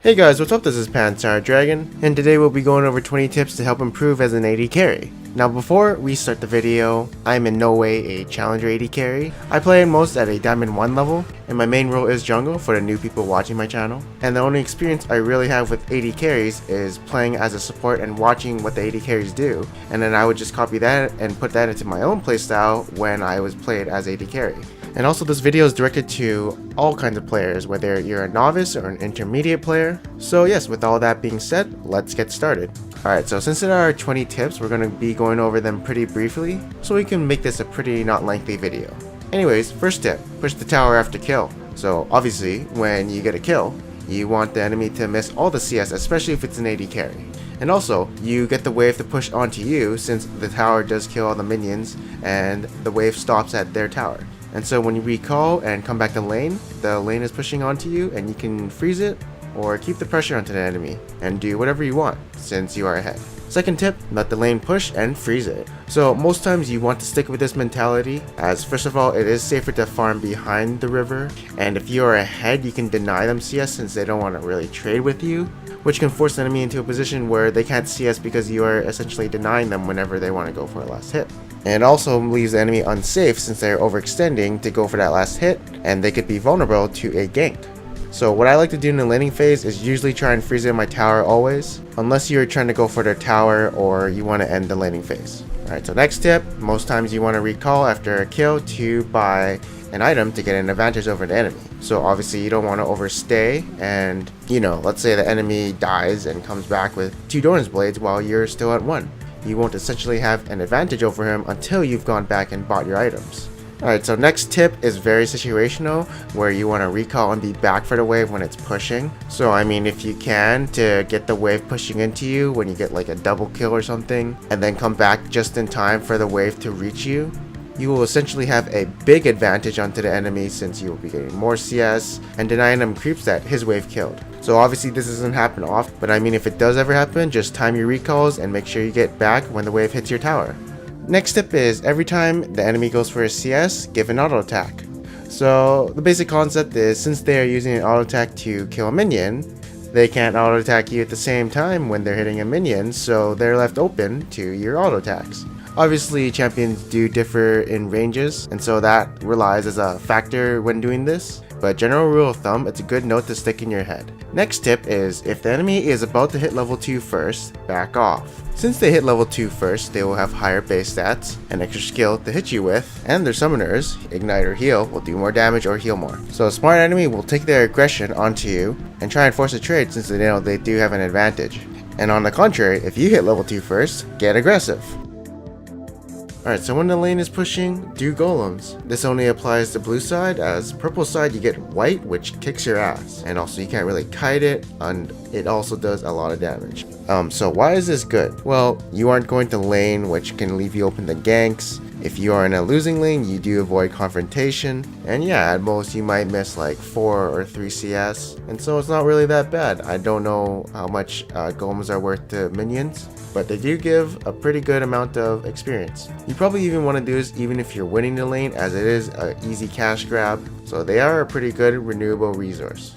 Hey guys, what's up? This is Pantsar Dragon, and today we'll be going over 20 tips to help improve as an AD carry. Now before we start the video, I'm in no way a challenger AD carry. I play most at a Diamond 1 level, and my main role is jungle for the new people watching my channel. And the only experience I really have with AD carries is playing as a support and watching what the AD carries do, and then I would just copy that and put that into my own playstyle when I was played as AD carry. And also this video is directed to all kinds of players, whether you're a novice or an intermediate player. So yes, with all that being said, let's get started. Alright, so since there are 20 tips, we're going to be going over them pretty briefly, so we can make this a pretty not lengthy video. Anyways, first tip, push the tower after kill. So obviously, when you get a kill, you want the enemy to miss all the CS, especially if it's an AD carry. And also, you get the wave to push onto you since the tower does kill all the minions, and the wave stops at their tower. And so when you recall and come back to lane, the lane is pushing onto you and you can freeze it or keep the pressure onto the enemy and do whatever you want since you are ahead. Second tip, let the lane push and freeze it. So most times you want to stick with this mentality, as first of all it is safer to farm behind the river, and if you are ahead you can deny them CS since they don't want to really trade with you, which can force the enemy into a position where they can't CS because you are essentially denying them whenever they want to go for a last hit. And it also leaves the enemy unsafe since they're overextending to go for that last hit, and they could be vulnerable to a gank. So what I like to do in the laning phase is usually try and freeze it in my tower always, unless you're trying to go for their tower or you want to end the laning phase. Alright, so next tip, most times you want to recall after a kill to buy an item to get an advantage over the enemy. So obviously you don't want to overstay and, let's say the enemy dies and comes back with 2 Doran's Blades while you're still at 1. You won't essentially have an advantage over him until you've gone back and bought your items. Alright, so next tip is very situational, where you want to recall and be back for the wave when it's pushing. So I mean, if you can, to get the wave pushing into you when you get like a double kill or something, and then come back just in time for the wave to reach you, you will essentially have a big advantage onto the enemy since you will be getting more CS and denying them creeps that his wave killed. So obviously this doesn't happen often, but I mean if it does ever happen, just time your recalls and make sure you get back when the wave hits your tower. Next tip is every time the enemy goes for a CS, give an auto attack. So the basic concept is since they are using an auto attack to kill a minion, they can't auto attack you at the same time when they're hitting a minion, so they're left open to your auto attacks. Obviously champions do differ in ranges, and so that relies as a factor when doing this, but general rule of thumb, it's a good note to stick in your head. Next tip is if the enemy is about to hit level 2 first, back off. Since they hit level 2 first, they will have higher base stats, an extra skill to hit you with, and their summoners, Ignite or Heal, will do more damage or heal more. So a smart enemy will take their aggression onto you and try and force a trade since they know they do have an advantage. And on the contrary, if you hit level 2 first, get aggressive. Alright, so when the lane is pushing, do golems. This only applies to blue side, as purple side you get white, which kicks your ass. And also you can't really kite it, and it also does a lot of damage. So why is this good? Well, you aren't going to lane, which can leave you open to ganks. If you are in a losing lane, you do avoid confrontation. And yeah, at most you might miss like 4 or 3 CS. And so it's not really that bad. I don't know how much golems are worth to minions, but they do give a pretty good amount of experience. You probably even want to do this even if you're winning the lane, as it is an easy cash grab, so they are a pretty good renewable resource.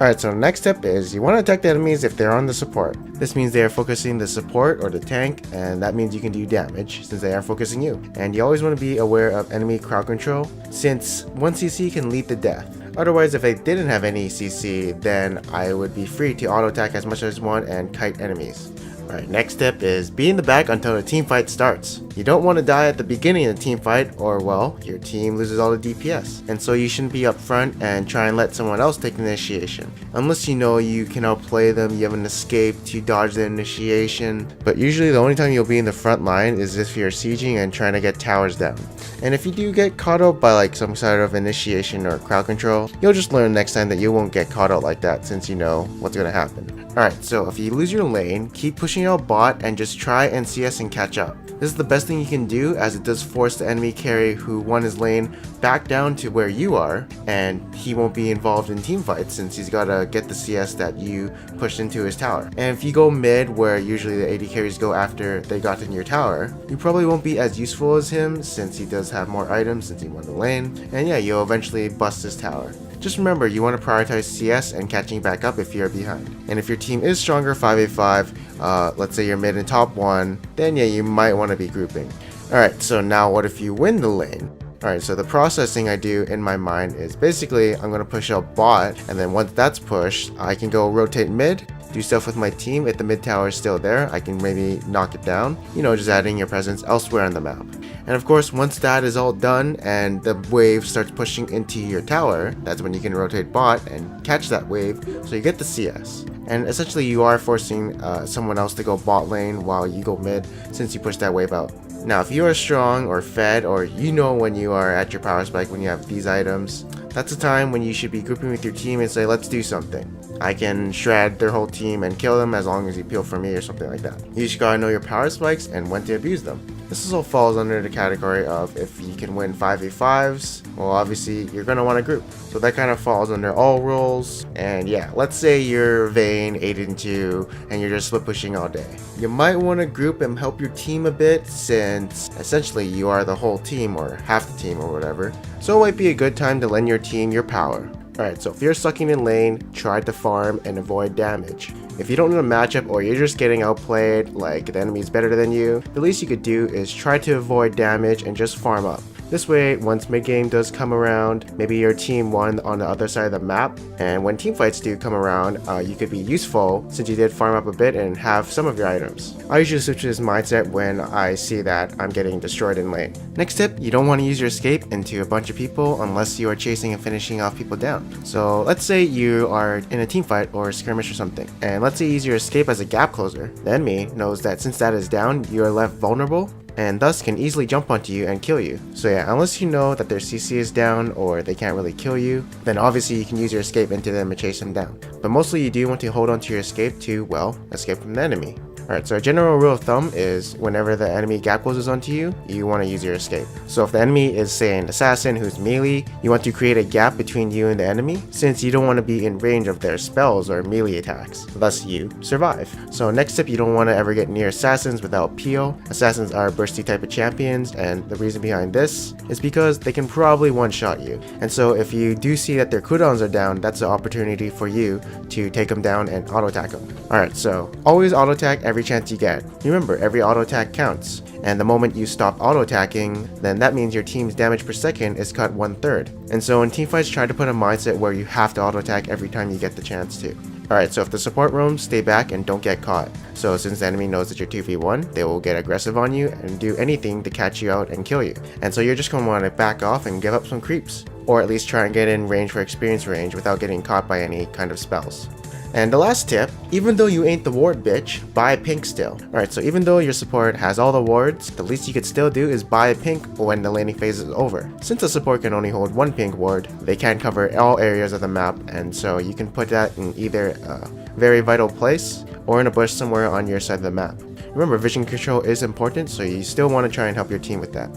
Alright, so next tip is you want to attack the enemies if they're on the support. This means they are focusing the support or the tank, and that means you can do damage since they are focusing you. And you always want to be aware of enemy crowd control, since 1 CC can lead to death. Otherwise, if they didn't have any CC, then I would be free to auto attack as much as I want and kite enemies. Alright, next tip is be in the back until the team fight starts. You don't want to die at the beginning of the team fight, or well, your team loses all the DPS. And so you shouldn't be up front and try and let someone else take the initiation. Unless you know you can outplay them, you have an escape to dodge the initiation. But usually the only time you'll be in the front line is if you're sieging and trying to get towers down. And if you do get caught out by like some sort of initiation or crowd control, you'll just learn next time that you won't get caught out like that since you know what's going to happen. Alright, so if you lose your lane, keep pushing out bot and just try and CS and catch up. This is the best thing you can do, as it does force the enemy carry who won his lane back down to where you are, and he won't be involved in team fights since he's got to get the CS that you pushed into his tower. And if you go mid, where usually the AD carries go after they got in your tower, you probably won't be as useful as him since he does have more items since he won the lane, and yeah, you'll eventually bust his tower. just remember you want to prioritize CS and catching back up if you're behind. And if your team is stronger 5v5, let's say you're mid and top 1, then yeah, you might want to be grouping. Alright, so now what if you win the lane? Alright, so the processing I do in my mind is basically I'm going to push out bot, and then once that's pushed, I can go rotate mid, do stuff with my team. If the mid tower is still there, I can maybe knock it down, just adding your presence elsewhere on the map. And of course, once that is all done and the wave starts pushing into your tower, that's when you can rotate bot and catch that wave, so you get the CS. And essentially you are forcing someone else to go bot lane while you go mid, since you push that wave out. Now, if you are strong or fed, or when you are at your power spike when you have these items, that's a time when you should be grouping with your team and say, let's do something. I can shred their whole team and kill them as long as you peel for me or something like that. You just gotta know your power spikes and when to abuse them. This all falls under the category of if you can win 5v5s, well obviously you're gonna want to group. So that kind of falls under all rules. And yeah, let's say you're Vayne 8-2 and you're just split pushing all day. You might want to group and help your team a bit, since essentially you are the whole team or half the team or whatever. So it might be a good time to lend your team your power. Alright, so if you're sucking in lane, try to farm and avoid damage. If you don't know the matchup or you're just getting outplayed, like the enemy's better than you, the least you could do is try to avoid damage and just farm up. This way, once mid-game does come around, maybe your team won on the other side of the map, and when teamfights do come around, you could be useful since you did farm up a bit and have some of your items. I usually switch to this mindset when I see that I'm getting destroyed in lane. Next tip, you don't want to use your escape into a bunch of people unless you are chasing and finishing off people down. So let's say you are in a teamfight or a skirmish or something, and let's say you use your escape as a gap closer. The enemy knows that since that is down, you are left vulnerable, and thus can easily jump onto you and kill you. So yeah, unless you know that their CC is down or they can't really kill you, then obviously you can use your escape into them and chase them down. But mostly you do want to hold on to your escape to, well, escape from the enemy. Alright, so a general rule of thumb is whenever the enemy gap closes onto you, you want to use your escape. So if the enemy is, say, an assassin who's melee, you want to create a gap between you and the enemy, since you don't want to be in range of their spells or melee attacks. Thus, you survive. So next tip, you don't want to ever get near assassins without peel. Assassins are bursty type of champions, and the reason behind this is because they can probably one-shot you. And so if you do see that their cooldowns are down, that's an opportunity for you to take them down and auto-attack them. Alright, so always auto-attack every chance you get. Remember, every auto attack counts, and the moment you stop auto attacking, then that means your team's damage per second is cut 1/3. And so in teamfights, try to put a mindset where you have to auto attack every time you get the chance to. Alright, so if the support roams, stay back and don't get caught. So since the enemy knows that you're 2v1, they will get aggressive on you and do anything to catch you out and kill you. And so you're just going to want to back off and give up some creeps, or at least try and get in range for experience range without getting caught by any kind of spells. And the last tip, even though you ain't the ward bitch, buy pink still. Alright, so even though your support has all the wards, the least you could still do is buy a pink when the laning phase is over. Since the support can only hold one pink ward, they can't cover all areas of the map, and so you can put that in either a very vital place or in a bush somewhere on your side of the map. Remember, vision control is important, so you still want to try and help your team with that.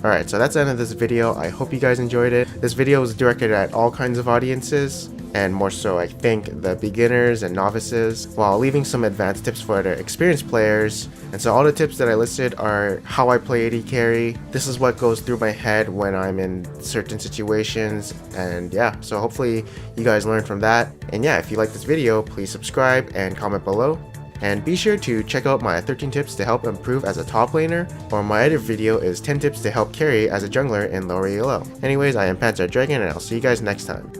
Alright, so that's the end of this video. I hope you guys enjoyed it. This video was directed at all kinds of audiences, and more so I think the beginners and novices, while leaving some advanced tips for the experienced players. And so all the tips that I listed are how I play AD carry. This is what goes through my head when I'm in certain situations, and yeah, so hopefully you guys learned from that. And yeah, if you like this video, please subscribe and comment below. And be sure to check out my 13 tips to help improve as a top laner, or my other video is 10 tips to help carry as a jungler in lower elo. Anyways, I am Panzer Dragon, and I'll see you guys next time.